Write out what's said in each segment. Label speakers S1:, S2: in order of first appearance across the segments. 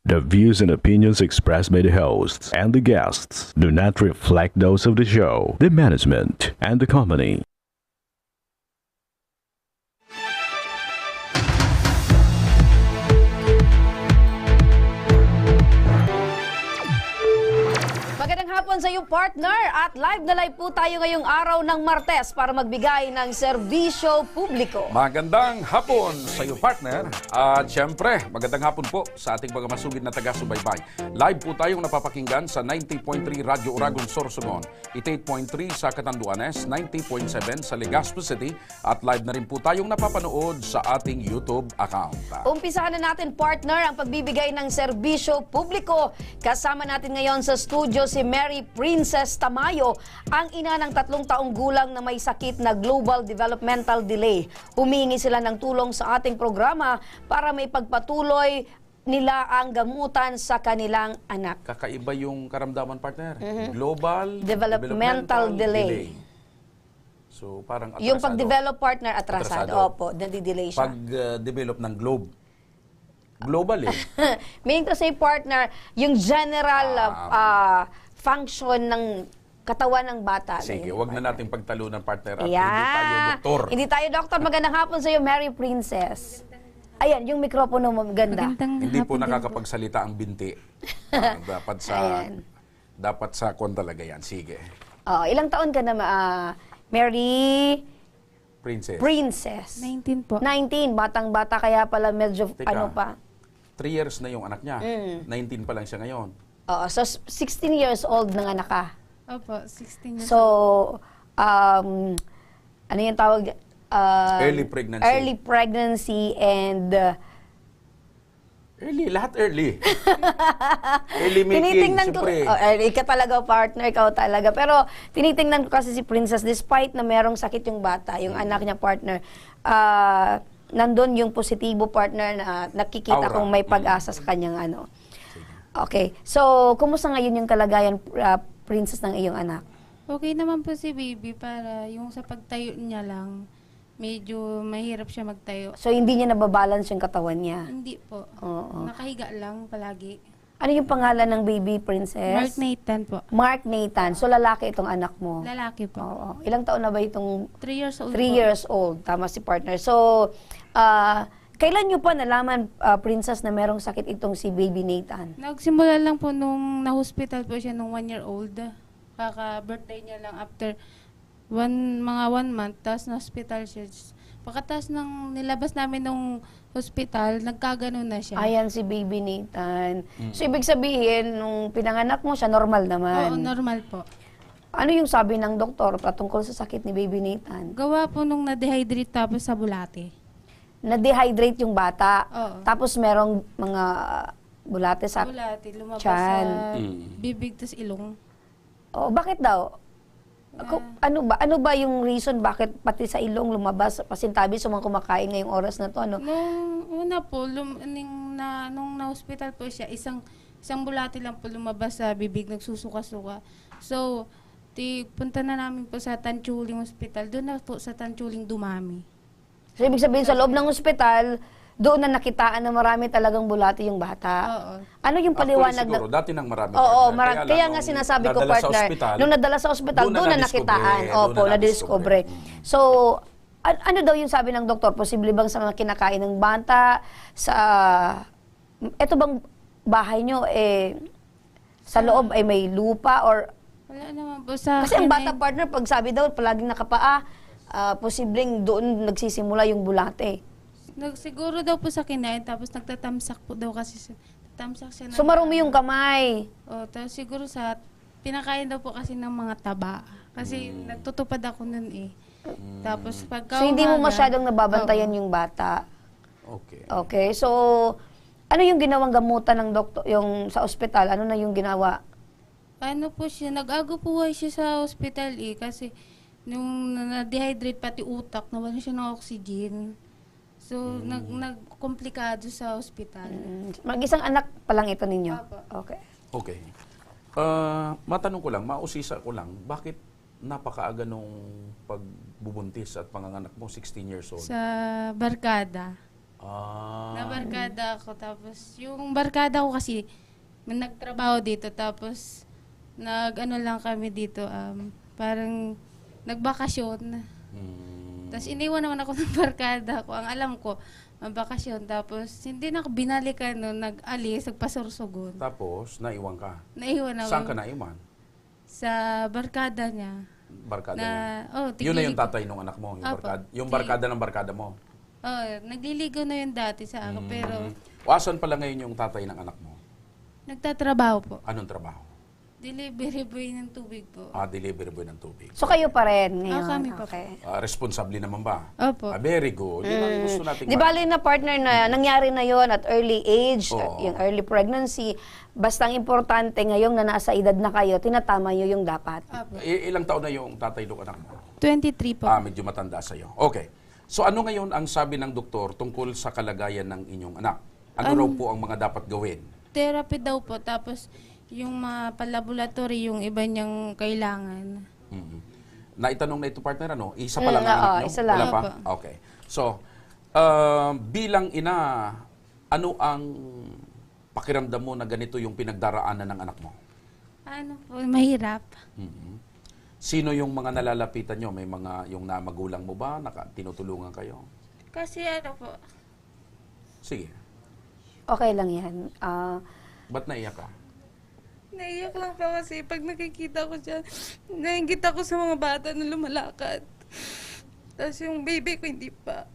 S1: The views and opinions expressed by the hosts and the guests do not reflect those of the show, the management, and the company.
S2: Magandang hapon sa iyo, partner, at live na live po tayo ngayong araw ng Martes para magbigay ng serbisyo publiko.
S3: Magandang hapon sa iyo, partner. At syempre, magandang hapon po sa ating mga masugid na taga-subaybay. Live po tayong napapakinggan sa 90.3 Radyo Uragon, Sorsogon, 88.3 sa Catanduanes, 90.7 sa Legazpo City, at live na rin po tayong napapanood sa ating YouTube account.
S2: Umpisahan na natin, partner, ang pagbibigay ng serbisyo publiko. Kasama natin ngayon sa studio si Mary Princess Tamayo, ang ina ng 3 taong gulang na may sakit na global developmental delay. Humingi sila ng tulong sa ating programa para may pagpatuloy nila ang gamutan sa kanilang anak.
S3: Kakaiba yung karamdaman, partner. Global
S2: Developmental delay.
S3: So, parang atrasado.
S2: Yung pag-develop, partner, atrasado.
S3: Atrasado.
S2: Opo, nadidelay siya.
S3: Pag-develop ng globe. Global eh.
S2: Meaning to say, partner, yung general function ng katawan ng bata.
S3: Sige, wag na nating pagtalunan, partner. At
S2: Yeah.
S3: hindi tayo doktor.
S2: Hindi tayo doktor. Magandang hapon sa iyo, Mary Princess. Ayan, yung mikropono mo maganda.
S3: Hindi po nakakapagsalita ang binti. Dapat sa kon talaga yan. Sige.
S2: Oh, ilang taon ka na, Mary
S3: Princess.
S4: 19 po.
S2: 19, batang-bata kaya pala medyo
S3: Teka.
S2: ano pa.
S3: 3 years na yung anak niya. 19 pa lang siya ngayon.
S2: Oo, so 16 years old ng anak ka.
S4: Opo, 16 years.
S2: So, ano yung tawag?
S3: Early pregnancy.
S2: Early pregnancy and
S3: Early, lahat early. Early making,
S2: tinitingnan ko,
S3: siyempre.
S2: ikaw talaga partner, ikaw talaga. Pero tinitingnan ko kasi si Princess, despite na merong sakit yung bata, yung anak niya partner, nandun yung positibo partner na nakikita
S3: Aura.
S2: kong may pag-asa sa kanyang ano. Okay, so kumusta ngayon yung kalagayan, Princess, ng iyong anak?
S4: Okay naman po si baby para yung sa pagtayo niya lang, medyo mahirap siya magtayo.
S2: So hindi niya nababalance yung katawan niya?
S4: Hindi po.
S2: Oo.
S4: Nakahiga lang palagi.
S2: Ano yung pangalan ng baby, Princess?
S4: Mark Nathan po.
S2: Mark Nathan. So lalaki itong anak mo?
S4: Lalaki po.
S2: Oo. Ilang taon na ba itong
S4: 3 years old
S2: 3
S4: po.
S2: years old? Tama si partner. So, kailan nyo pa nalaman, Princess, na merong sakit itong si baby Nathan?
S4: Nagsimula lang po nung na-hospital po siya nung 1 year old. Kaka-birthday niya lang after mga 1 month, tapos na-hospital siya. Pagkatapos nang nilabas namin nung hospital, nagkaganon na siya.
S2: Ayan si baby Nathan. So, ibig sabihin, nung pinanganak mo siya, normal
S4: Oo,
S2: naman.
S4: normal po.
S2: Ano yung sabi ng doktor patungkol sa sakit ni baby Nathan?
S4: Gawa po nung na-dehydrate tapos sa bulate.
S2: Na-dehydrate yung bata.
S4: Oo.
S2: Tapos merong mga bulate sa...
S4: Bulate, lumabas
S2: Tiyan.
S4: sa bibig tas ilong.
S2: Oh, bakit daw? Ano ba yung reason bakit pati sa ilong lumabas pasintabi sa mga kumakain ngayong oras na to? Ano?
S4: Nung una po, nung na-hospital po siya, isang bulate lang po lumabas sa bibig, nagsusuka-suka. So, punta na namin po sa Tanchuling Hospital. Doon na po sa Tanchuling dumami.
S2: So, ibig sabihin sa loob ng ospital, doon na nakitaan na marami talagang bulati yung bata.
S4: Oo.
S2: Ano yung paliwanag
S3: Actually, siguro, dati nang marami.
S2: Oo,
S3: partner.
S2: kaya
S3: lang
S2: nga
S3: nung
S2: sinasabi ko,
S3: nadala sa
S2: partner,
S3: ospital,
S2: nung nadala sa ospital, doon na nakitaan. Opo,
S3: doon na
S2: nadiscover. So, ano daw yung sabi ng doktor? Posible bang sa mga kinakain ng bata, eto bang bahay nyo, sa loob ay may lupa or...
S4: Wala naman po sa
S2: Kasi ang
S4: kinain.
S2: bata, partner, pag sabi daw, palaging nakapaa, posibleng doon nagsisimula yung bulate.
S4: Siguro daw po sa kinain, tapos nagtatamsak po daw kasi tatamsak siya.
S2: So, marumi yung kamay.
S4: Tapos siguro pinakain daw po kasi ng mga taba. Kasi nagtutupad ako nun eh. Tapos pagka
S2: So, hindi mo
S4: umaga-
S2: masyadong nababantayan
S4: Oo.
S2: yung bata.
S3: Okay.
S2: Okay, so ano yung ginawang gamutan ng doktor yung sa ospital? Ano na yung ginawa?
S4: Ano po siya, nag-agupuhay siya sa hospital eh. Kasi nung na-dehydrate pati utak, nawalan siya ng oxygen. So, nagkomplikado sa hospital.
S2: Mag-isang anak pa lang ito ninyo?
S4: Opo.
S2: Okay.
S3: Okay. Matanong ko lang, mausisa ko lang, bakit napakaaga nung pagbubuntis at panganganak mo, 16 years old?
S4: Sa barkada. Na barkada ako. Tapos yung barkada ko kasi, nagtrabaho dito. Tapos, nag-ano lang kami dito, parang nagbakasyon. Tapos iniwan naman ako ng barkada ko. Ang alam ko, magbakasyon. Tapos hindi na ako binalikan no, nag-alis, nagpasursugon.
S3: Tapos, naiwan ka.
S4: Naiwan ako.
S3: Saan ka naiwan?
S4: Sa barkada niya.
S3: Barkada
S4: Na,
S3: niya. Yun na yung
S4: tigilig-
S3: tatay ng anak mo, yung,
S4: Apo.
S3: yung barkada ng barkada mo.
S4: Oh, nagliligaw na yun dati sa akin, pero
S3: Asan pala ngayon yung tatay ng anak mo?
S4: nagtatrabaho po.
S3: Anong trabaho?
S4: Delivery boy ng tubig po.
S3: Delivery boy ng tubig.
S2: So kayo pa rin ngayon?
S4: kami pa po.
S2: Okay.
S3: Responsable naman ba?
S4: Opo.
S3: Very good. Yun ang gusto natin.
S2: Di bali na partner na nangyari na yon at early age,
S3: Oo.
S2: yung early pregnancy, basta ang importante ngayong na nasa edad na kayo, tinatama nyo yung dapat.
S4: Opo.
S3: Ilang taon na yung tatay ng anak mo?
S4: 23 po.
S3: Medyo matanda sa'yo. Okay. So ano ngayon ang sabi ng doktor tungkol sa kalagayan ng inyong anak? Ano raw po ang mga dapat gawin?
S4: Therapy daw po, tapos yung mga palaboratory, yung iba niyang kailangan.
S3: Naitanong na ito partner, ano? Isa pa lang ang
S2: oo,
S3: anak nyo?
S2: isa lang.
S3: Wala pa?
S4: Opo.
S3: Okay. So, bilang ina, ano ang pakiramdam mo na ganito yung pinagdaraanan ng anak mo?
S4: Ano po, mahirap.
S3: Sino yung mga nalalapitan nyo? May mga yung magulang mo ba? Tinutulungan kayo?
S4: Kasi ano po,
S3: Sige.
S2: Okay lang yan.
S3: Ba't naiyak ka?
S4: naiyak lang po kasi pag nakikita ko siya, nainggit ako sa mga bata na lumalakad. Tapos yung baby ko hindi pa.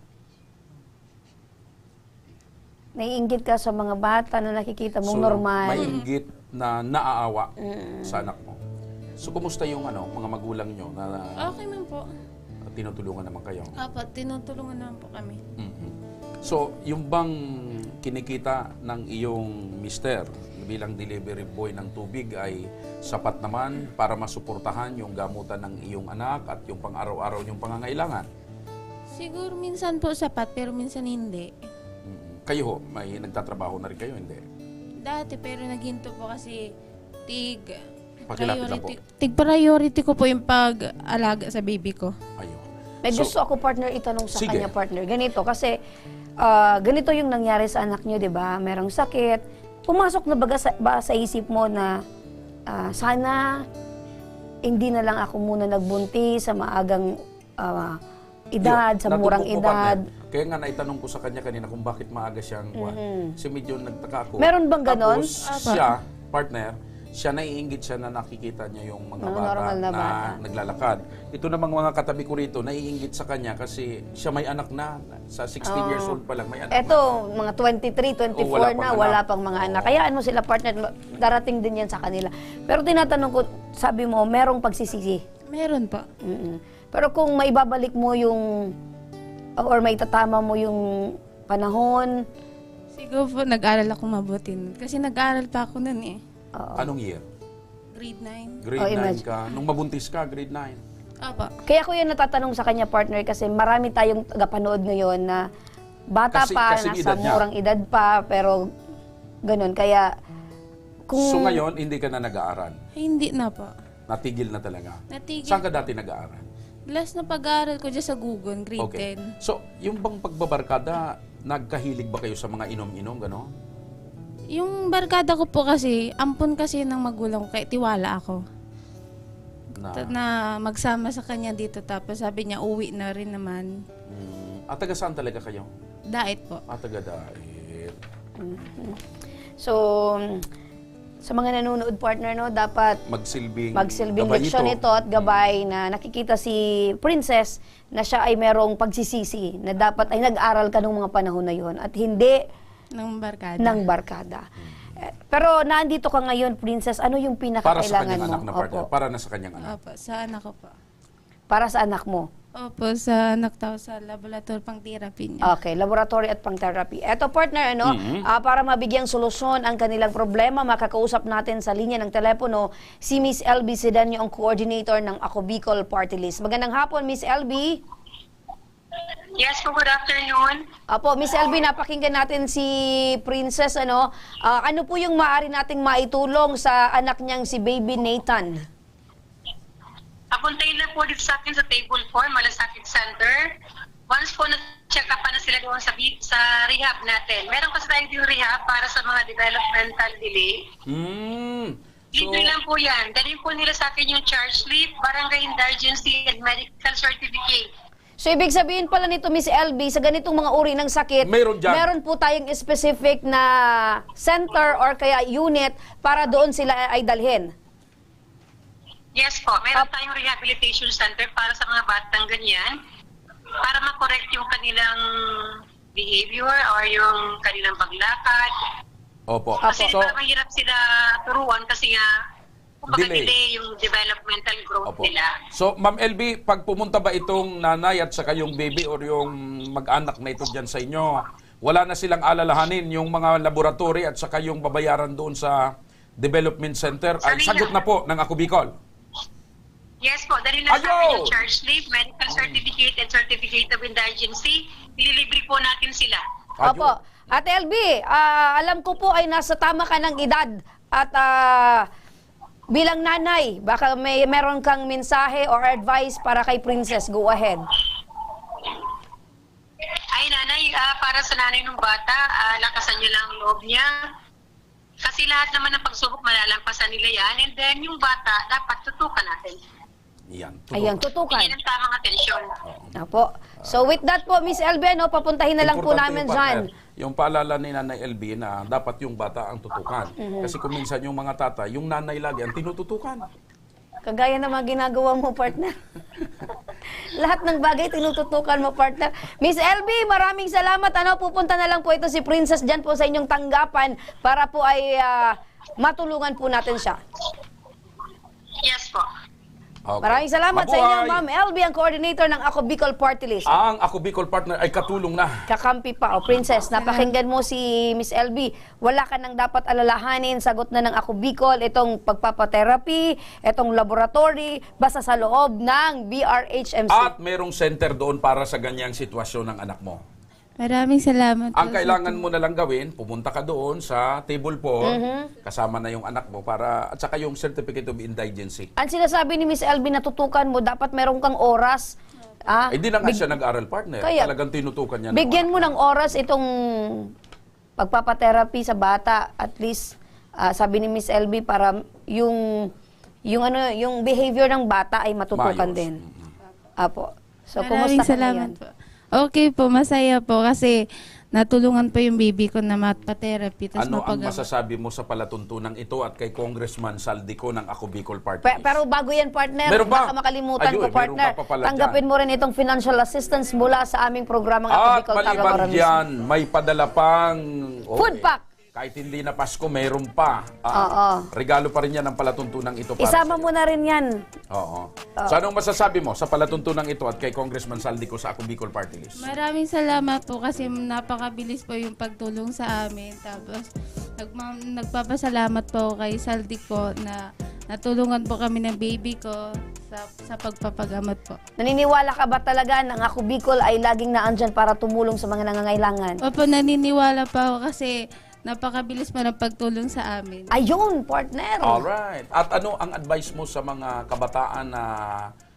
S2: Naiinggit ka sa mga bata na nakikita mong normal.
S3: May inggit na naaawa sa anak mo. So, kumusta yung mga magulang nyo na
S4: Okay man po.
S3: tinutulungan naman kayo?
S4: Apat, tinutulungan naman po kami.
S3: So, yung bang kinikita ng iyong mister bilang delivery boy ng tubig ay sapat naman para masuportahan yung gamutan ng iyong anak at yung pang-araw-araw yung pangangailangan?
S4: Siguro minsan po sapat, pero minsan hindi.
S3: Kayo, may nagtatrabaho na rin kayo, hindi?
S4: Dati, pero naghinto po kasi
S3: Pakilapit lang po.
S4: tig priority ko po yung pag-alaga sa baby ko.
S3: Ayun.
S2: May
S3: So,
S2: gusto ako partner itanong sa
S3: Sige.
S2: kanya partner. Ganito kasi ganito yung nangyari sa anak niyo, 'di ba? Merong sakit. Pumasok na ba sa isip mo na sana hindi na lang ako muna nagbuntis sa maagang edad, sa murang
S3: natuto ko,
S2: edad.
S3: partner. Kaya nga naitanong ko sa kanya kanina kung bakit maaga siyang kasi medyo nagtaka ako.
S2: Meron bang ganon?
S3: Tapos siya, partner, siya naiinggit siya na nakikita niya yung mga
S2: Mga
S3: bata
S2: normal na
S3: na
S2: bata.
S3: naglalakad. Ito namang mga katabi ko rito, naiinggit sa kanya kasi siya may anak na. Sa 16 years old pa lang may anak na.
S2: Eto, mga 23, 24
S3: wala pang
S2: na,
S3: anak.
S2: wala pang mga anak. Kayaan mo sila partner, darating din yan sa kanila. Pero tinatanong ko, sabi mo, merong pagsisisi.
S4: Meron po.
S2: Pero kung maibabalik mo yung, or may tatama mo yung panahon,
S4: Siguro po nag-aral ako mabuti nun. Kasi nag-aral pa ako nun eh.
S3: Anong year?
S4: Grade 9.
S3: Grade 9
S2: imagine.
S3: ka. Nung mabuntis ka, grade 9.
S4: Apa.
S2: kaya ko yun natatanong sa kanya partner kasi marami tayong tagapanood ngayon na bata
S3: Kasi-
S2: pa,
S3: kasing
S2: nasa
S3: edad niya.
S2: murang edad pa, pero ganun. Kaya, kung
S3: So ngayon, hindi ka na nag-aaral.
S4: Hindi na po.
S3: Natigil na talaga.
S4: Natigil.
S3: Saan ka dati nag-aaral?
S4: Last na pag-aaral ko dyan sa Gugon, grade
S3: Okay.
S4: 10.
S3: So, yung bang pagbabarkada, nagkahilig ba kayo sa mga inom-inom, gano'n?
S4: Yung barkada ko po kasi, ampon kasi ng magulang ko, kaya tiwala ako. Na magsama sa kanya dito, tapos sabi niya, uwi na rin naman.
S3: Taga saan talaga kayo?
S4: Dait po.
S3: Taga Dait.
S2: so, sa mga nanonood partner, no, dapat
S3: Magsilbing
S2: magsilbing leksyon ito at gabay na nakikita si Princess na siya ay merong pagsisisi na dapat ay nag-aral ka nung mga panahon na yon at hindi
S4: Ng barkada.
S2: ng barkada. Pero nandito ka ngayon, Princess, ano yung
S3: Para sa
S2: pinakakailangan
S3: kanyang
S2: mo?
S3: anak na partner.
S2: Opo.
S3: Para na sa kanyang anak.
S4: Opo, sa anak ko po.
S2: Para sa anak mo.
S4: Opo, sa anak tao sa laboratory pang therapy niya.
S2: Okay, laboratory at pang-therapy. Eto partner, para mabigyang solusyon ang kanilang problema, makakausap natin sa linya ng telepono si Miss LB Sedanyo, ang coordinator ng Ako Bicol Party List. Magandang hapon, Miss LB.
S5: Yes po, good afternoon.
S2: Apo, Miss LB, napakinggan natin si Princess. Ano po yung maaari nating maitulong sa anak niyang si Baby Nathan?
S5: Papuntayin na po dito sa akin sa Table 4, Malasakit Center. Once po na check up na sila doon sa rehab natin. Meron kasi tayong yung rehab para sa mga developmental delay. Libre lang po yan. Dalhin po nila sa akin yung charge slip, barangay indigency, and medical certificate.
S2: So, ibig sabihin pala nito, Miss LB, sa ganitong mga uri ng sakit,
S3: Meron dyan.
S2: meron po tayong specific na center or kaya unit para doon sila ay dalhin.
S5: Yes po, meron tayong rehabilitation center para sa mga batang ganyan, para makorek yung kanilang behavior or yung kanilang paglakad.
S3: Opo.
S5: Kasi
S3: So,
S5: mahirap sila turuan kasi nga
S3: Delay.
S5: delay yung developmental growth
S3: opo.
S5: nila.
S3: So, Ma'am LB, pag pumunta ba itong nanay at saka yung baby or yung mag-anak na ito dyan sa inyo, wala na silang alalahanin yung mga laboratory at saka yung babayaran doon sa development center? Ay,
S5: Sabi
S3: sagot
S5: na.
S3: na po ng Ako Bicol.
S5: Yes po, dahil na sa
S3: Ayaw!
S5: akin yung charge slip, medical certificate, and certificate of indigency, nililibre po natin sila.
S2: Opo. Ate LB, alam ko po ay nasa tama ka ng edad at bilang nanay, baka meron kang mensahe or advice para kay Princess. Go ahead.
S5: Ay nanay, para sa nanay ng bata, lakasan niyo lang ang loob niya. Kasi lahat naman ng pagsubok malalampasan nila yan. And then yung bata, dapat tutukan natin.
S3: Yan.
S2: Ayan, tutukan.
S5: Bigyan ng tamang atensyon.
S2: Opo. So with that po, Miss LB, no, papuntahin na lang po
S3: Importante
S2: namin
S3: yung
S2: dyan.
S3: partner, yung paalala ni Nanay LB na dapat yung bata ang tutukan. Kasi kung minsan yung mga tata, yung nanay lagi ang tinututukan.
S2: Kagaya ng mga ginagawa mo, partner. Lahat ng bagay tinututukan mo, partner. Miss LB, maraming salamat. Ano, pupunta na lang po ito si Princess dyan po sa inyong tanggapan para po ay matulungan po natin siya.
S5: Yes po.
S3: Okay.
S2: Maraming salamat sa inyo,
S3: Mabuhay!
S2: Ma'am LB, ang coordinator ng Ako Bicol Party List.
S3: Ang Ako Bicol partner ay katulong na.
S2: Kakampi pa. O, Princess, napakinggan mo si Miss LB. Wala ka nang dapat alalahanin. Sagot na ng Ako Bicol itong pagpapatherapy, itong laboratory, basta sa loob ng BRHMC.
S3: At merong center doon para sa ganyang sitwasyon ng anak mo.
S4: Maraming salamat po
S3: Ang
S4: sa
S3: kailangan mo na lang gawin, pumunta ka doon sa table 4, kasama na yung anak mo para at saka yung certificate of indigency.
S2: Ang sinasabi ni Miss LB na tutukan mo, dapat meron kang oras.
S3: Hindi na nga siya nag-aral partner.
S2: Kaya,
S3: Talagang tinutukan niya.
S2: Bigyan mo ng oras itong pagpapatherapy sa bata. At least, sabi ni Miss LB, para yung behavior ng bata ay matutukan
S3: Maayos.
S2: din. Apo. So,
S4: Maraming
S2: kumusta ka
S4: salamat
S2: ngayon?
S4: po. Okay po, masaya po kasi natulungan po yung baby ko na matpa-therapy. Tas
S3: Ano ang
S4: mapagamot.
S3: masasabi mo sa palatuntunang ito at kay Congressman Saldico ng Ako Bicol Party?
S2: Pero bago yan, partner,
S3: Meron pa?
S2: baka makalimutan
S3: Ayun,
S2: ko, partner.
S3: meron ka pa pala
S2: Tanggapin mo rin itong financial assistance mula sa aming programang Ako
S3: At
S2: Bicol Tabang
S3: maliban
S2: Oramis.
S3: dyan, may padala pang
S2: Food pack.
S3: Kahit hindi na Pasko, mayroon pa.
S2: Oo.
S3: Regalo pa rin yan ang palatuntunang ito. Para
S2: Isama
S3: sa
S2: mo na rin yan.
S3: Oo. So anong masasabi mo sa palatuntunang ito at kay Congressman Saldico sa Ako Bicol Party List?
S4: Maraming salamat po kasi napakabilis po yung pagtulong sa amin. Tapos nagpapasalamat po kay Saldico na natulungan po kami ng baby ko sa pagpapagamot po.
S2: Naniniwala ka ba talaga ng Ako Bicol ay laging naandyan para tumulong sa mga nangangailangan?
S4: Opo, naniniwala pa ako kasi napakabilis pa ng pagtulong sa amin.
S2: Ayun, partner.
S3: Alright. At ano ang advice mo sa mga kabataan na,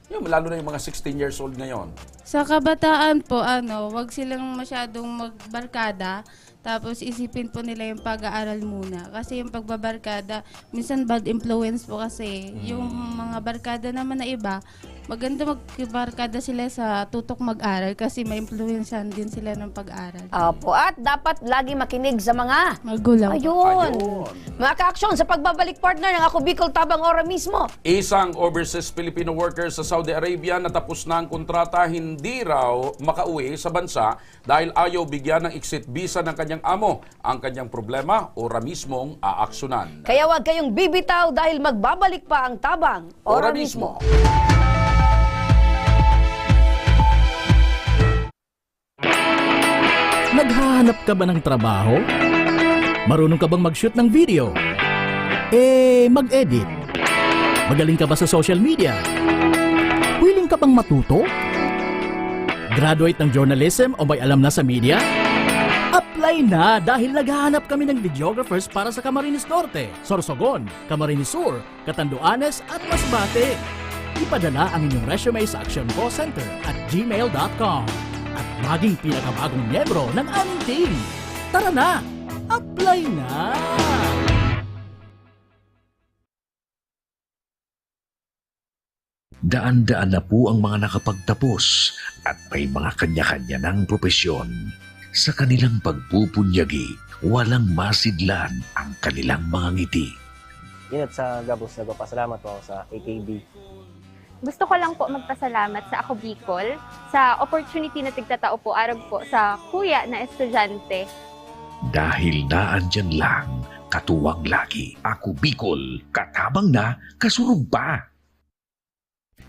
S3: lalo na yung mga 16 years old ngayon?
S4: Sa kabataan po, wag silang masyadong magbarkada. Tapos isipin po nila yung pag-aaral muna. Kasi yung pagbabarkada, minsan bad influence po kasi. Yung mga barkada naman na iba, maganda magbarkada sila sa tutok mag-aral kasi may influensyan din sila ng pag-aaral.
S2: Opo. At dapat lagi makinig sa mga...
S4: Magulang.
S2: Ayun.
S3: Ayun.
S2: Mga ka-aksyon sa pagbabalik, partner, ng Ako Bicol Tabang Ora mismo.
S3: Isang overseas Filipino worker sa Saudi Arabia natapos na ang kontrata, hindi raw makauwi sa bansa dahil ayaw bigyan ng exit visa ng kanyang amo. Ang kanyang problema, ora mismong aaksyonan.
S2: Kaya wag kayong bibitaw dahil magbabalik pa ang Tabang Ora mismo.
S6: Naghahanap ka ba ng trabaho? Marunong ka bang mag-shoot ng video? Mag-edit? Magaling ka ba sa social media? Willing ka bang matuto? Graduate ng journalism o may alam na sa media? Apply na dahil naghahanap kami ng videographers para sa Camarines Norte, Sorsogon, Camarines Sur, Catanduanes at Masbate. Ipadala ang inyong resume sa actioncallcenter@gmail.com. At maging pinakabagong miyembro ng aming team. Tara na! Apply na!
S7: Daan-daan na po ang mga nakapagtapos at may mga kanya-kanya ng propesyon. Sa kanilang pagpupunyagi, walang masidlan ang kanilang mga ngiti.
S8: Yun at sa Gabos, nagpapasalamat po ako sa AKB.
S9: Gusto ko lang po magpasalamat sa Ako Bicol sa opportunity na tigtatao po arag po sa kuya na estudyante.
S7: Dahil naandyan lang, katuwang lagi. Ako Bicol, katabang na, kasurog pa.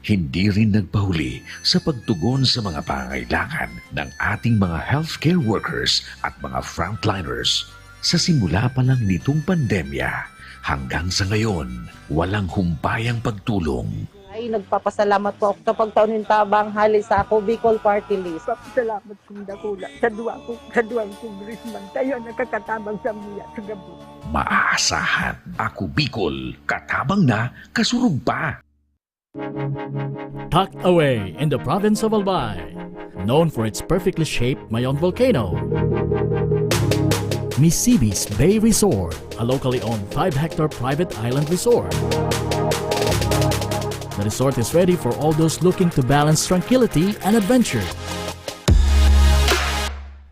S7: Hindi rin nagpahuli sa pagtugon sa mga pangangailangan ng ating mga healthcare workers at mga frontliners. Sa simula pa lang nitong pandemya, hanggang sa ngayon, walang humpayang pagtulong.
S10: Ay, nagpapasalamat po ako sa pagtaunin tabang hali sa Ako Bicol Party List.
S11: Papasalamat kong dakula sa duwang congressman. Tayo nakakatabang sa miya sa gabi.
S7: Maaasahan, Ako Bicol, katabang na, kasurog pa.
S6: Tucked away in the province of Albay, known for its perfectly shaped Mayon volcano, Misibis Bay Resort, a locally owned 5-hectare private island resort. The resort is ready for all those looking to balance tranquility and adventure.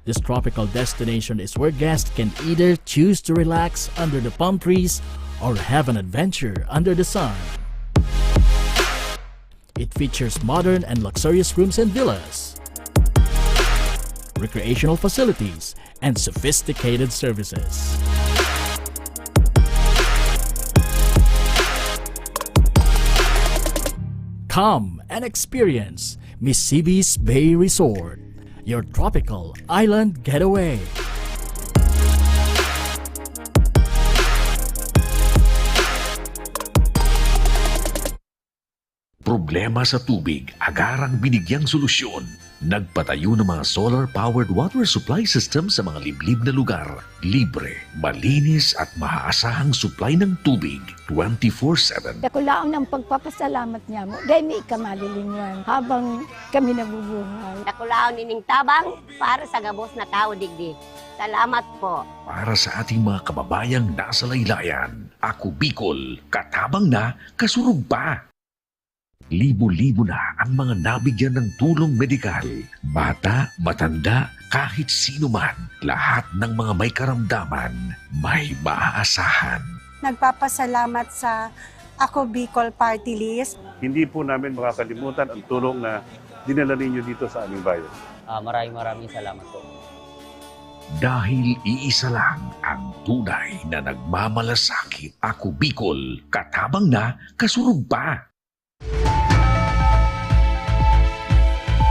S6: This tropical destination is where guests can either choose to relax under the palm trees or have an adventure under the sun. It features modern and luxurious rooms and villas, recreational facilities, and sophisticated services. Come and experience Misibis Bay Resort, your tropical island getaway.
S7: Problema sa tubig, agarang binigyang solusyon. Nagpatayo ng mga solar-powered water supply system sa mga liblib na lugar. Libre, malinis at maaasahang supply ng tubig 24/7.
S11: Dakulaon ng pagpapasalamat niya mo. Dahil may ikamalulingan habang kami nabubuhay.
S10: Nakulaon nining tabang para sa Gabos na tao digdi. Salamat po.
S7: Para sa ating mga kababayang nasa laylayan, Ako Bicol, katabang na, kasurog pa. Libo-libo na ang mga nabigyan ng tulong medikal. Bata, matanda, kahit sino man, lahat ng mga may karamdaman, may maaasahan.
S11: Nagpapasalamat sa Ako Bicol Party List.
S12: Hindi po namin makakalimutan ang tulong na dinala ninyo dito sa aming bayan.
S8: Maraming salamat po.
S7: Dahil iisa lang ang tunay na nagmamalasakit. Ako Bicol, katabang na, kasurog pa.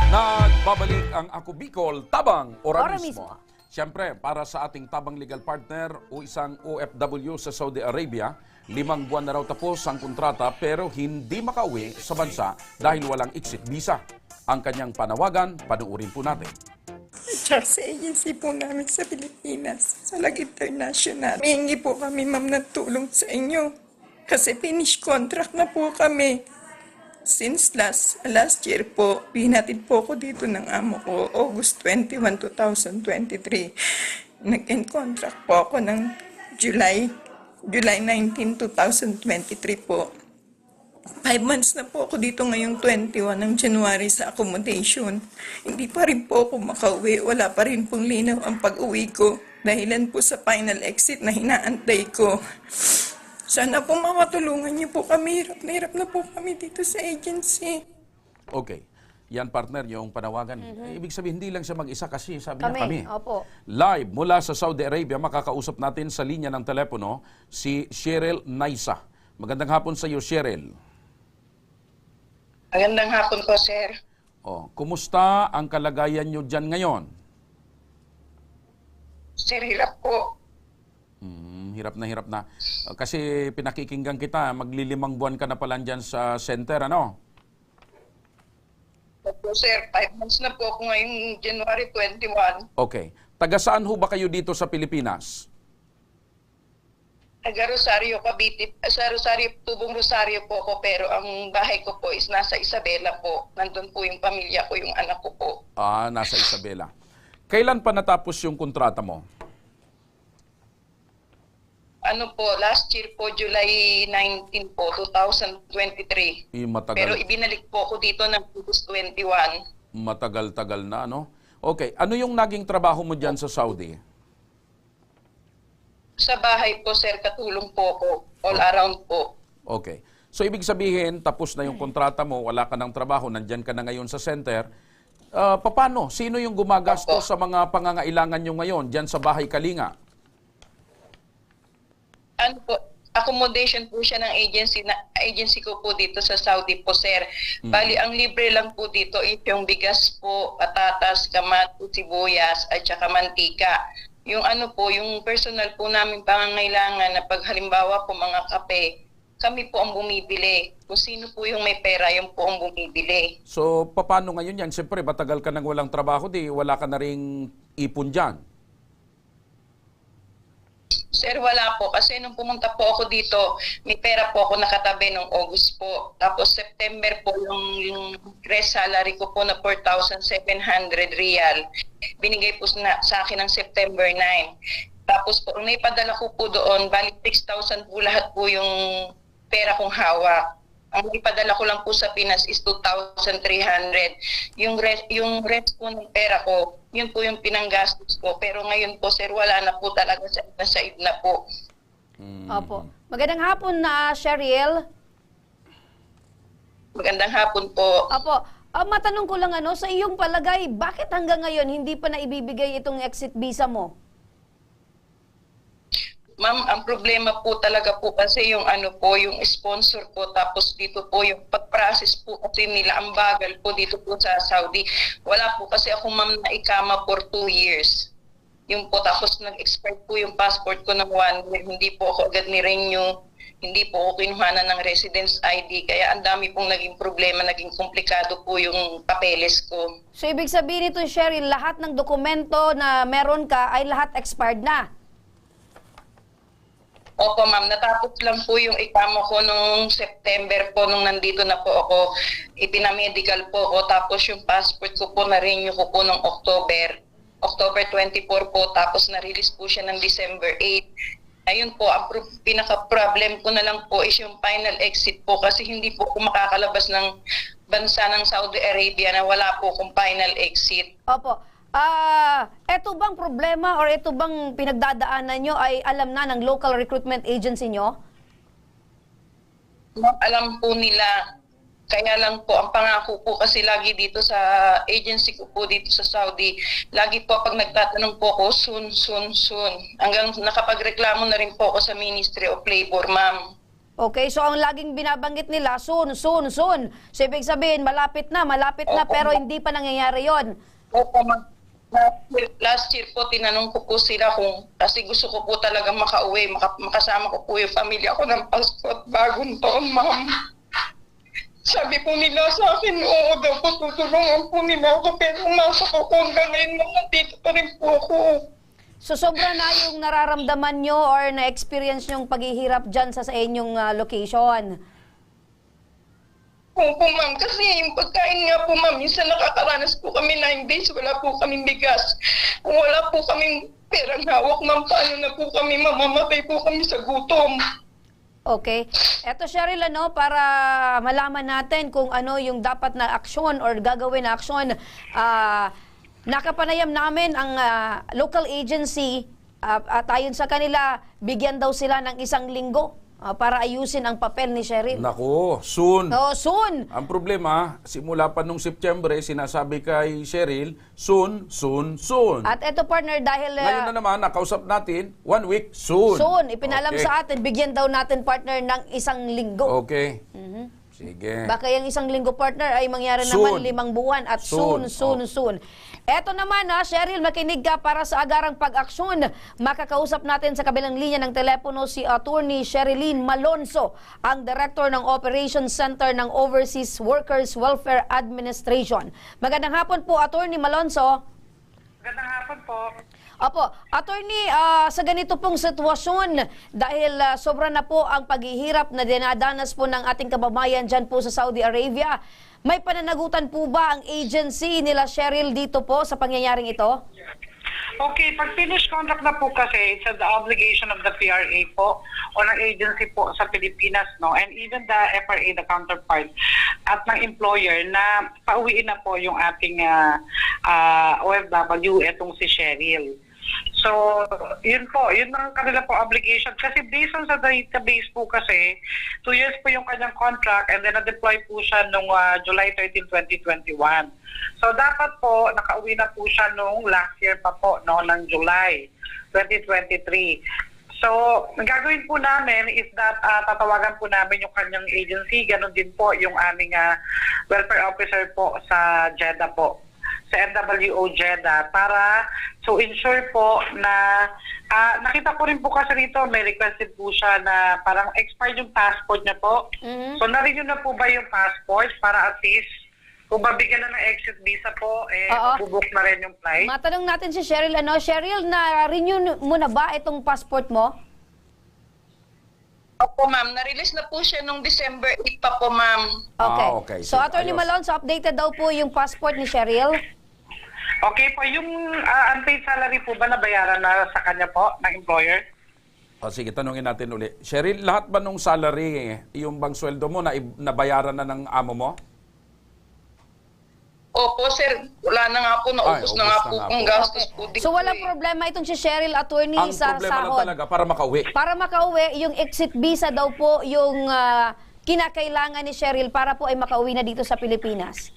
S3: Nagbabalik ang Ako Bicol, tabang ora mismo.
S2: mismo.
S3: Siyempre, para sa ating tabang legal partner o isang OFW sa Saudi Arabia, 5 buwan na raw tapos ang kontrata pero hindi makauwi sa bansa dahil walang exit visa. Ang kanyang panawagan, panuurin po natin.
S11: Sa agency po namin sa Pilipinas, sa Lag International. Hihingi po kami, ma'am, ng tulong sa inyo. Kasi finish contract na po kami. Since last year po, pinatid po ko dito ng amo ko, August 21, 2023. Nag-end contract po ako ng July 19, 2023 po. 5 months na po ako dito ngayong 21 ng January sa accommodation. Hindi pa rin po ako makauwi. Wala pa rin pong linaw ang pag-uwi ko. Dahilan po sa final exit na hinaantay ko. Sana po matulungan niyo po kami. Hirap na po kami dito sa agency.
S3: Okay. Yan partner, yung panawagan. Ibig sabihin, hindi lang siya mag-isa kasi sabi niya kami.
S2: Opo.
S3: Live mula sa Saudi Arabia, makakausap natin sa linya ng telepono si Cheryl Naisa. Magandang hapon sa iyo, Cheryl.
S5: Magandang hapon po, sir.
S3: Kumusta ang kalagayan nyo dyan ngayon?
S5: Sir, hirap po.
S3: Hirap na. Kasi pinakikinggan kita, maglilimang buwan ka na pala dyan sa center, ano?
S5: Opo, sir. 5 months na po ako ngayong January 21.
S3: Okay. Taga saan ho ba kayo dito sa Pilipinas?
S5: Taga Rosario, Cavite. Sa Rosario, Tubong Rosario po ako, pero ang bahay ko po is nasa Isabela po. Nandun po yung pamilya ko, yung anak ko po.
S3: Nasa Isabela. Kailan pa natapos yung kontrata mo?
S5: Ano po, last year po, July 19 po, 2023.
S3: Matagal.
S5: Pero ibinalik po ako dito ng August 21.
S3: Matagal-tagal na, ano? Okay. Ano yung naging trabaho mo dyan sa Saudi?
S5: Sa bahay po, sir, katulong po ako. All around po.
S3: Okay. So, ibig sabihin, tapos na yung kontrata mo, wala ka ng trabaho, nandyan ka na ngayon sa center. Paano? Sino yung gumagastos sa mga pangangailangan nyo ngayon dyan sa Bahay Kalinga?
S5: Ano po, accommodation po siya ng agency ko po dito sa Saudi po, sir. Bali, ang libre lang po dito is yung bigas po, patatas, kamatis, sibuyas, at saka mantika. Yung ano po, yung personal po namin pangangailangan na pag halimbawa po mga kape, kami po ang bumibili. Kung sino po yung may pera, yung po ang bumibili.
S3: So, paano ngayon yan? Siyempre, matagal ka nang walang trabaho, di wala ka na ring ipon dyan.
S5: Sir, wala po. Kasi nung pumunta po ako dito, may pera po ako nakatabi nung August po. Tapos September po, yung gross salary ko po na 4,700 real. Binigay po sa akin ng September 9. Tapos po, naipadala ko po doon, balik 6,000 po lahat po yung pera kong hawak. Ang ipadala ko lang po sa Pinas is 2,300. Yung rest po ng pera ko, yun po yung pinanggastos ko. Pero ngayon po, sir, wala na po talaga, nasa na po.
S2: Opo. Magandang hapon na, Cheryl.
S5: Magandang hapon po.
S2: Opo. Matanong ko lang, sa iyong palagay, bakit hanggang ngayon hindi pa naibibigay itong exit visa mo?
S5: Ma'am, ang problema po talaga po kasi yung yung sponsor po, tapos dito po yung pag-process po kasi nila, ang bagal po dito po sa Saudi. Wala po kasi ako, ma'am, na ikama for 2 years. Yung po, tapos nag-expire po yung passport ko ng 1 year, hindi po ako agad ni-renew, hindi po ako kinuhanan ng residence ID, kaya ang dami pong naging problema, naging komplikado po yung papeles ko.
S2: So, ibig sabihin nito, Cheryl, lahat ng dokumento na meron ka ay lahat expired na?
S5: Opo, ma'am. Natapos lang po yung ikama ko nung September po, nung nandito na po ako. Ipinamedical po ako. Tapos yung passport ko po, na-renew ko po nung October 24 po. Tapos na-release po siya ng December 8. Ayun po, ang pinaka-problem ko na lang po is yung final exit po. Kasi hindi po ako makakalabas ng bansa ng Saudi Arabia na wala po akong final exit.
S2: Opo. Eto bang problema or eto bang pinagdadaanan nyo ay alam na ng local recruitment agency nyo?
S5: Alam po nila. Kaya lang po, ang pangako po kasi lagi dito sa agency ko po dito sa Saudi, lagi po pag nagtatanong po ako, soon. Hanggang nakapagreklamo na rin po ako sa Ministry of Labor, ma'am.
S2: Okay, so ang laging binabanggit nila, soon. So ibig sabihin, malapit na, pero hindi pa nangyayari yon.
S5: Opo, ma'am. Last year po, tinanong ko po sila kung, kasi gusto ko po talaga makauwi, makasama ko po yung pamilya ko ng Pasko at bagong taon, ma'am. Sabi po nila sa akin, oo daw po, tutulungan po nila ako, pero umasa ko hanggang ngayon, nandito pa rin po ako.
S2: So sobra na yung nararamdaman nyo or na-experience nyong paghihirap dyan sa inyong location?
S5: Opo, ma'am. Kasi yung pagkain nga po, ma'am, minsan nakakaranas po kami 9 days, wala po kaming bigas. Kung wala po kaming perang hawak, ma'am, paano na po kami, mamamatay po kami sa gutom.
S2: Okay. Eto, Cheryl, para malaman natin kung ano yung dapat na aksyon or gagawin na aksyon, nakapanayam namin ang local agency at ayon sa kanila, bigyan daw sila ng 1 linggo para ayusin ang papel ni Cheryl.
S3: Naku, soon.
S2: Soon.
S3: Ang problema, simula pa nung September, sinasabi kay Cheryl, soon.
S2: At eto, partner, dahil
S3: ngayon na naman, nakausap natin, 1 week, soon.
S2: Ipinalam sa atin, bigyan daw natin, partner, ng 1 linggo.
S3: Okay. Sige.
S2: Baka yung 1 linggo, partner, ay mangyari naman 5 buwan at soon. Eto naman, Cheryl, makinig ka para sa agarang pag-aksyon. Makakausap natin sa kabilang linya ng telepono si Attorney Sherilyn Malonzo, ang Director ng Operations Center ng Overseas Workers Welfare Administration. Magandang hapon po, Attorney Malonzo.
S13: Magandang hapon po.
S2: Opo, attorney, sa ganito pong sitwasyon, dahil sobra na po ang paghihirap na dinadanas po ng ating kababayan dyan po sa Saudi Arabia, may pananagutan po ba ang agency nila Cheryl dito po sa pangyayaring ito?
S13: Okay, pag finish contract na po kasi, it's the obligation of the PRA po o ng agency po sa Pilipinas, no? And even the FRA, the counterpart, at ng employer na pauwiin na po yung ating OFW, etong si Cheryl. So, yun po, yun ang kanila po obligation. Kasi based on sa database po kasi, 2 years po yung kanyang contract and then na-deploy po siya noong July 13, 2021. So, dapat po, nakauwi na po siya noong last year pa po, no, ng July 2023. So, ang gagawin po namin is that tatawagan po namin yung kanyang agency, ganun din po yung aming welfare officer po sa Jeddah po, sa NWO Jeddah, para to ensure po na nakita ko rin po kasi rito may requested po siya na parang expired yung passport niya po. So na-renew na po ba yung passport para at least kung babigyan na ng exit visa po, mabubuk na rin yung flight?
S2: Matanong natin si Cheryl, Cheryl, na-renew mo na ba itong passport mo?
S14: Opo, ma'am. Na-release na po siya nung December 8 pa po, ma'am.
S2: Okay.
S3: Okay.
S2: So, Attorney Malonzo, updated daw po yung passport ni Cheryl?
S13: Okay po, yung unpaid salary po ba nabayaran na sa kanya po ng employer?
S3: O sige, tanungin natin uli. Cheryl, lahat ba nung salary, yung bang sweldo mo, nabayaran na ng amo mo?
S14: Opo, sir. Wala na nga po. Naubos na nga po kung gastos po.
S2: So, walang problema itong si Cheryl, Attorney,
S3: Ang
S2: sa
S3: problema lang
S2: sahod.
S3: talaga, para makauwi.
S2: Para makauwi, yung exit visa daw po yung kinakailangan ni Cheryl para po ay makauwi na dito sa Pilipinas.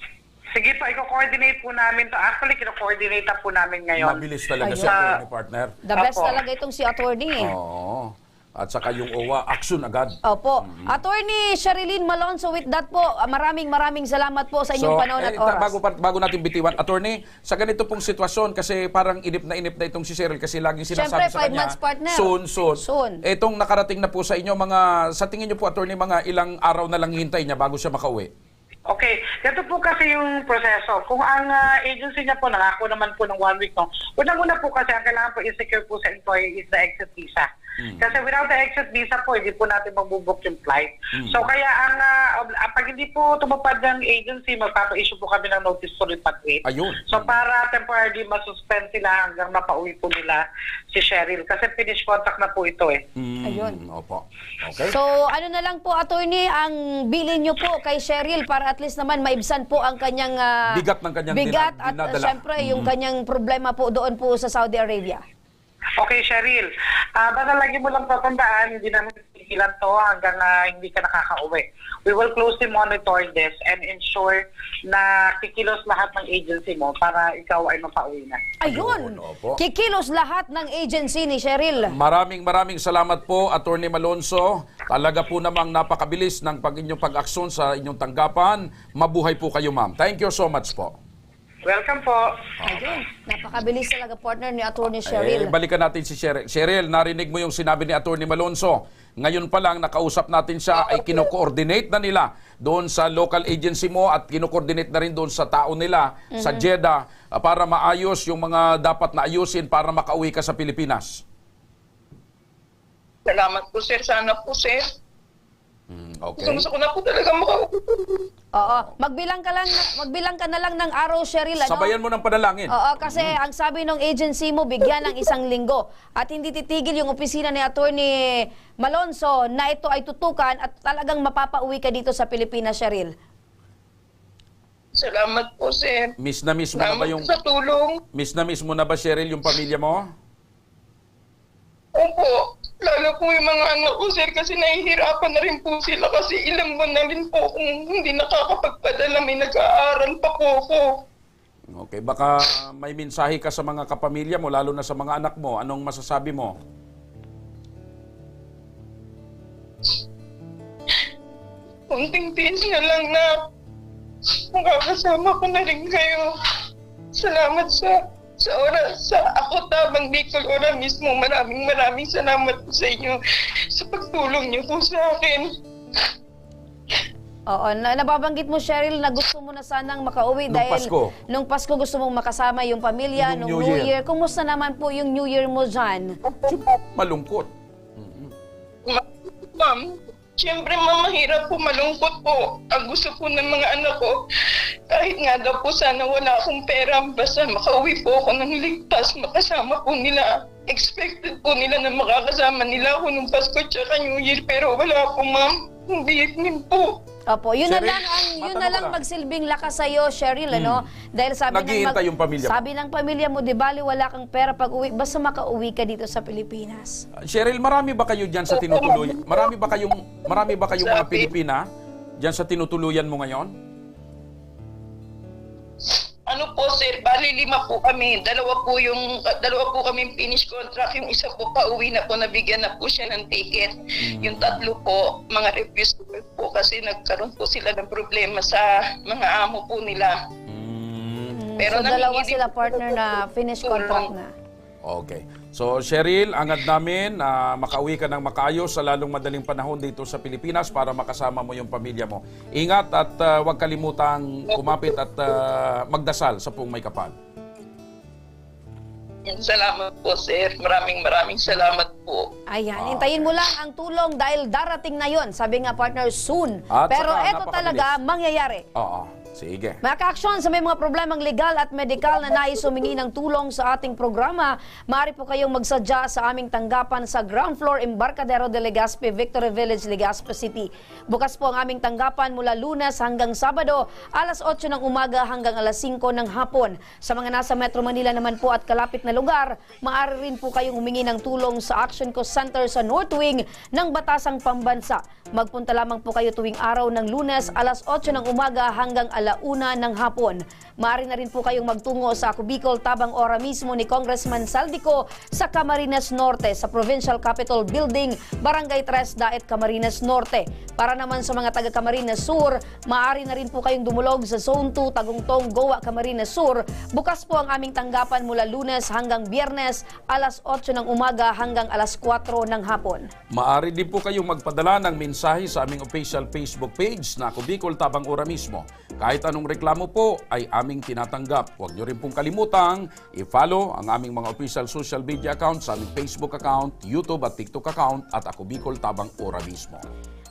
S13: Sige po, i-coordinate po namin to. Actually, i-coordinate na po namin ngayon.
S3: Mabilis talaga
S2: Ayun.
S3: si attorney, partner.
S2: The best talaga itong si Attorney.
S3: Oo. At saka yung OWA, action agad.
S2: Opo. Attorney Sherilyn Malonzo, with that po, maraming salamat po sa inyong panahon at oras.
S3: Bago natin bitiwan, attorney, sa ganito pong sitwasyon, kasi parang inip na itong si Cheryl kasi laging sinasabi
S2: Siyempre,
S3: sa
S2: 5
S3: kanya,
S2: months, partner.
S3: soon. Itong nakarating na po sa inyo, sa tingin niyo po, attorney, mga ilang araw na lang hintay niya bago siya makauwi?
S13: Okay, ganito po kasi yung proseso. Kung ang agency niya po nangako naman po ng 1 week, no? Unang-una po kasi ang kailangan po i-secure po sa employer is the exit visa. Kasi without the exit visa po, hindi po natin magbubuk yung flight. So kaya pag hindi po tumupad ng agency, magpapa-issue po kami ng notice to repatriate.
S3: Ayun.
S13: So para temporarily masuspend sila hanggang mapauwi po nila si Cheryl. Kasi finish contract na po ito eh.
S2: Ayun.
S3: Opo. Okay.
S2: So, ano na lang po, Attorney, ang bilin nyo po kay Cheryl para at least naman maibsan po ang kanyang
S3: bigat ng kanyang
S2: bigat at
S3: dinadala.
S2: syempre yung kanyang problema po doon po sa Saudi Arabia.
S13: Okay, Cheryl. Basta lagi mo lang tatandaan, hindi namin pigilan to hanggang hindi ka nakakauwi. We will closely monitor this and ensure na kikilos lahat ng agency mo para ikaw ay mapauwi na.
S2: Ayun!
S3: Opo.
S2: Kikilos lahat ng agency ni Cheryl.
S3: Maraming salamat po, Attorney Malonzo. Talaga po namang napakabilis ng inyong pag-aksyon sa inyong tanggapan. Mabuhay po kayo, ma'am. Thank you so much po.
S13: Welcome po.
S2: Ayun, napakabilis talaga partner ni Attorney Cheryl.
S3: Balikan natin si Cheryl. Cheryl, narinig mo yung sinabi ni Attorney Malonzo. Ngayon pa lang, nakausap natin siya, ay kino-coordinate na nila doon sa local agency mo at kino-coordinate na rin doon sa tao nila sa Jeddah para maayos yung mga dapat na ayusin para makauwi ka sa Pilipinas.
S14: Salamat po, sir. Sana po, sir.
S3: Okay.
S14: Gusto ko na po talaga makauwi.
S2: Oo, magbilang ka na lang ng araw, Cheryl.
S3: Sabayan mo ng panalangin.
S2: Oo, kasi ang sabi ng agency mo, bigyan ng 1 linggo. At hindi titigil yung opisina ni Attorney Malonzo na ito ay tutukan at talagang mapapauwi ka dito sa Pilipinas, Cheryl.
S14: Salamat po, sir.
S3: Miss na miss mo na ba yung...
S14: Salamat sa tulong.
S3: Miss na miss mo na ba, Cheryl, yung pamilya mo?
S14: Opo. Lalo po yung mga anak ko, sir, kasi nahihirapan na rin po sila kasi ilang buwan na rin po kung hindi nakakapagpadala, may nag-aaral pa po ako.
S3: Okay, baka may mensahe ka sa mga kapamilya mo, lalo na sa mga anak mo. Anong masasabi mo?
S14: Kunting tiis na lang na makakasama ko na rin kayo. Salamat sa oras, sa ako tabang Bicol Ora mismo. Maraming salamat po sa inyo sa pagtulong niyo po sa akin.
S2: Oo, nababanggit mo, Cheryl, na gusto mo na sanang makauwi
S3: Nung
S2: dahil
S3: Pasko.
S2: nung Pasko gusto mong makasama yung pamilya,
S3: Nung
S2: nung
S3: New
S2: New
S3: Year.
S2: Year. Kumusta naman po yung New Year mo dyan?
S3: Malungkot.
S14: Ma'am, siyempre ma'am, mahirap po, malungkot po. Ang gusto po ng mga anak ko, kahit nga daw po sana wala akong pera, basta makauwi po ako ng ligtas, makasama po nila. Expected po nila na makakasama nila ako nung Pasko tsaka New Year, pero wala po ma'am. Hindi din po.
S2: Opo, yun na
S3: Cheryl,
S2: lang yun na
S3: matanong
S2: lang
S3: lang.
S2: magsilbing lakas sa iyo, Cheryl, ano? Dahil
S3: Naghihintay yung pamilya mo.
S2: sabi ng pamilya mo, di bali wala kang pera pag uwi, basta makauwi ka dito sa Pilipinas.
S3: Cheryl, marami ba kayo diyan sa tinutuluyan? Marami ba kayong mga Pilipina diyan sa tinutuluyan mo ngayon?
S14: Ano po sir, bali 5 po kami. Dalawa po kami finish contract. Yung isa po pauwi na po, nabigyan na po siya ng ticket. Yung 3 po, mga refuse po kasi nagkaroon po sila ng problema sa mga amo po nila.
S2: So dalawa
S14: nahingi
S2: sila
S14: din po
S2: partner na finish contract na.
S3: Okay. So, Cheryl, angad namin na makauwi ka ng makayos sa lalong madaling panahon dito sa Pilipinas para makasama mo yung pamilya mo. Ingat at huwag kalimutang kumapit at magdasal sa Puong May Kapal.
S14: Salamat po sir. Maraming salamat po.
S2: Ayan, hintayin mo lang ang tulong dahil darating na yon. Sabi nga partner, soon.
S3: At
S2: Pero
S3: saka,
S2: eto talaga mangyayari.
S3: Oo. Sige.
S2: Mga ka-aksyon, sa may mga problemang legal at medikal na nais humingi ng tulong sa ating programa, maaari po kayong magsadya sa aming tanggapan sa ground floor Embarcadero de Legazpi, Victory Village, Legazpi City. Bukas po ang aming tanggapan mula Lunes hanggang Sabado, alas 8 ng umaga hanggang alas 5 ng hapon. Sa mga nasa Metro Manila naman po at kalapit na lugar, maaari rin po kayong humingi ng tulong sa Action Co Center sa North Wing ng Batasang Pambansa. Magpunta lamang po kayo tuwing araw ng Lunes, alas 8 ng umaga hanggang alauna ng hapon. Maaari na rin po kayong magtungo sa Ako Bicol Tabang Ora mismo ni Congressman Saldico sa Camarines Norte, sa Provincial Capitol Building, Barangay 3 Daet, Camarines Norte. Para naman sa mga taga Camarines Sur, maaari na rin po kayong dumulog sa Zone 2, Tagungtong, Goa, Camarines Sur. Bukas po ang aming tanggapan mula Lunes hanggang Biyernes, alas 8 ng umaga hanggang alas 4 ng hapon.
S3: Maaari din po kayong magpadala ng mensahe sa aming official Facebook page na Ako Bicol Tabang Ora mismo. Kahit anong reklamo po ay aming tinatanggap. Huwag nyo rin pong kalimutang i-follow ang aming mga official social media accounts sa aming Facebook account, YouTube at TikTok account at Ako Bicol Tabang Ora mismo.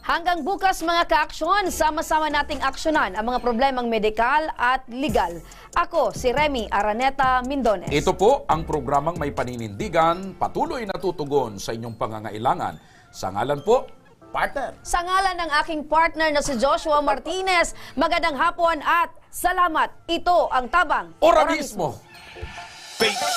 S2: Hanggang bukas mga ka-aksyon, sama-sama nating aksyonan ang mga problemang medikal at legal. Ako si Remy Araneta Mindones.
S3: Ito po ang programang may paninindigan, patuloy na tutugon sa inyong pangangailangan. Sa ngalan po, partner.
S2: Sa ngalan ng aking partner na si Joshua Martinez, magandang hapon at salamat. Ito ang Tabang
S3: Ora mismo.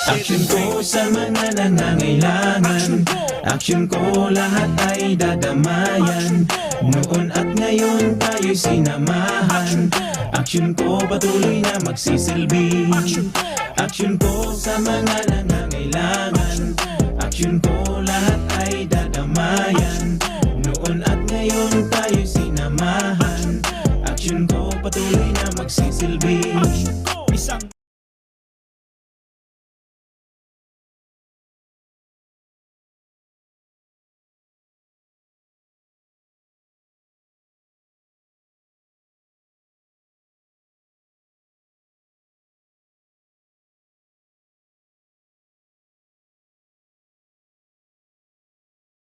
S15: Action ko sa mga nangangailangan. Action ko lahat ay dadamayan. Noon at ngayon tayo'y sinamahan. Action ko patuloy na magsisilbi. Action ko sa mga nangangailangan. Action ko lahat